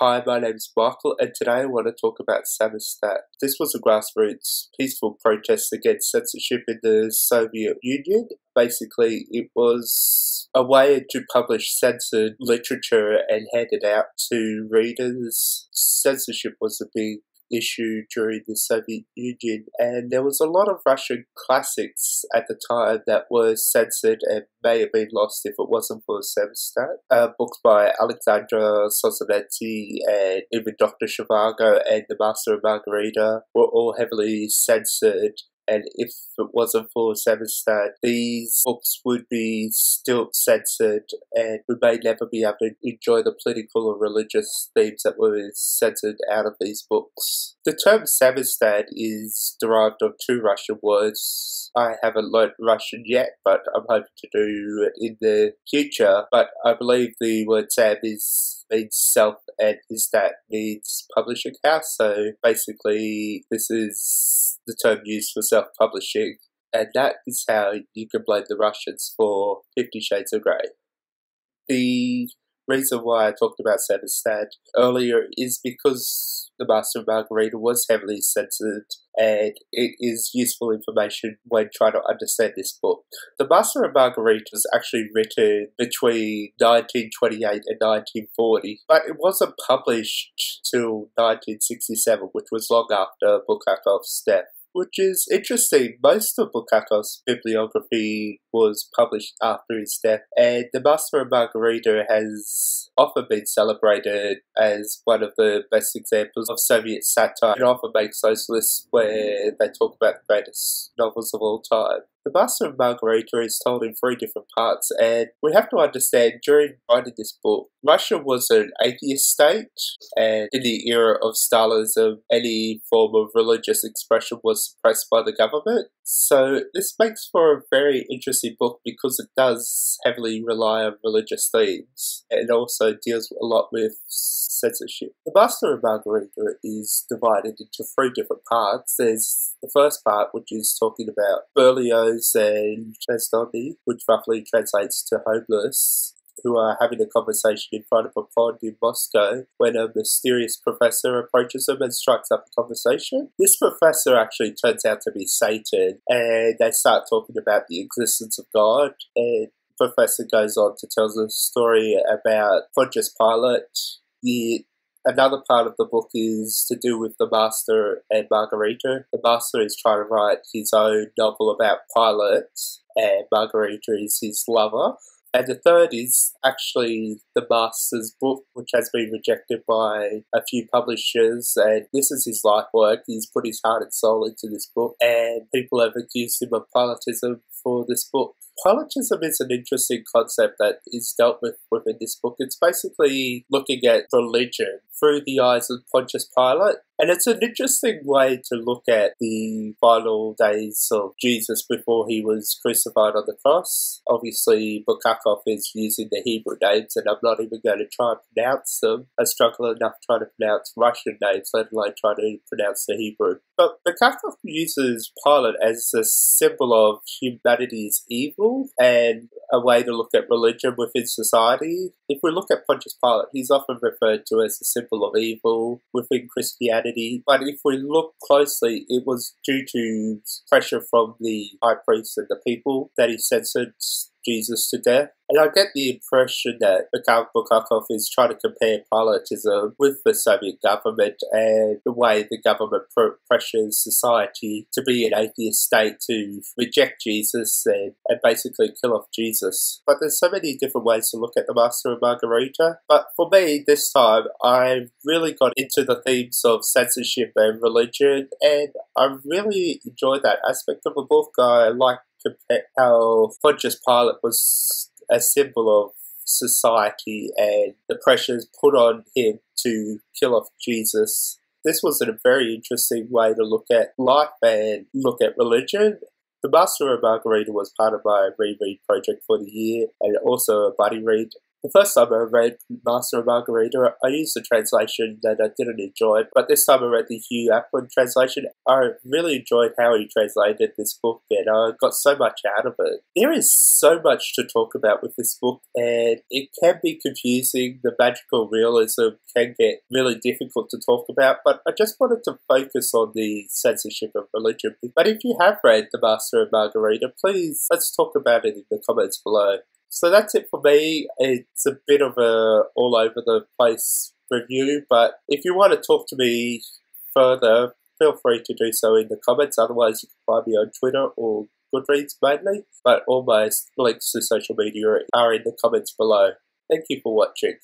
Hi, my name is Michael, and today I want to talk about Samizdat. This was a grassroots peaceful protest against censorship in the Soviet Union. Basically, it was a way to publish censored literature and hand it out to readers. Censorship was a big issue during the Soviet Union, and there was a lot of Russian classics at the time that were censored and may have been lost if it wasn't for Samizdat. Books by Alexandra Solzhenitsyn and even Dr. Zhivago and the Master and Margarita were all heavily censored. And if it wasn't for Samizdat, these books would be still censored and we may never be able to enjoy the political or religious themes that were censored out of these books. The term Samizdat is derived of two Russian words. I haven't learnt Russian yet, but I'm hoping to do it in the future. But I believe the word Sam means self and Izdat means publishing house. So basically this is the term used for self-publishing, and that is how you can blame the Russians for 50 Shades of Grey. The reason why I talked about Samizdat earlier is because the Master and Margarita was heavily censored, and it is useful information when trying to understand this book. The Master and Margarita was actually written between 1928 and 1940, but it wasn't published till 1967, which was long after Bulgakov's death. Which is interesting. Most of Bulgakov's bibliography was published after his death, and The Master and Margarita has often been celebrated as one of the best examples of Soviet satire. It often makes those lists where they talk about the greatest novels of all time. The Master and Margarita is told in three different parts, and we have to understand during writing this book, Russia was an atheist state, and in the era of Stalinism, any form of religious expression was suppressed by the government. So this makes for a very interesting book because it does heavily rely on religious themes and also deals a lot with censorship. The Master and Margarita is divided into three different parts. There's the first part, which is talking about Berlioz and Chesnodny, which roughly translates to homeless, who are having a conversation in front of a pond in Moscow when a mysterious professor approaches them and strikes up a conversation. This professor actually turns out to be Satan, and they start talking about the existence of God, and the professor goes on to tell a story about Pontius Pilate. Another part of the book is to do with the Master and Margarita. The Master is trying to write his own novel about Pilate, and Margarita is his lover. And the third is actually the Master's book, which has been rejected by a few publishers, and this is his life work. He's put his heart and soul into this book, and people have accused him of Pilatism for this book. Pilatism is an interesting concept that is dealt with within this book. It's basically looking at religion through the eyes of Pontius Pilate, and it's an interesting way to look at the final days of Jesus before he was crucified on the cross. Obviously, Bulgakov is using the Hebrew names, and I'm not even going to try and pronounce them. I struggle enough trying to pronounce Russian names, let alone trying to pronounce the Hebrew. But Bulgakov uses Pilate as a symbol of humanity's evil and a way to look at religion within society. If we look at Pontius Pilate, he's often referred to as a symbol of evil within Christianity. But if we look closely, it was due to pressure from the high priest and the people that he censored Jesus to death. And I get the impression that Mikhail Bulgakov is trying to compare Pilatism with the Soviet government and the way the government pressures society to be an atheist state to reject Jesus and basically kill off Jesus. But there's so many different ways to look at the Master and Margarita. But for me, this time, I really got into the themes of censorship and religion, and I really enjoyed that aspect of the book. I like how Pontius Pilate was a symbol of society and the pressures put on him to kill off Jesus. This was a very interesting way to look at life and look at religion. The Master and Margarita was part of my reread project for the year, and also a buddy read. The first time I read Master and Margarita, I used a translation that I didn't enjoy, but this time I read the Hugh Aplin translation. I really enjoyed how he translated this book, and I got so much out of it. There is so much to talk about with this book, and it can be confusing. The magical realism can get really difficult to talk about, but I just wanted to focus on the censorship of religion. But if you have read The Master and Margarita, please, let's talk about it in the comments below. So that's it for me. It's a bit of a all over the place review, but if you want to talk to me further, feel free to do so in the comments. Otherwise, you can find me on Twitter or Goodreads mainly, but all my links to social media are in the comments below. Thank you for watching.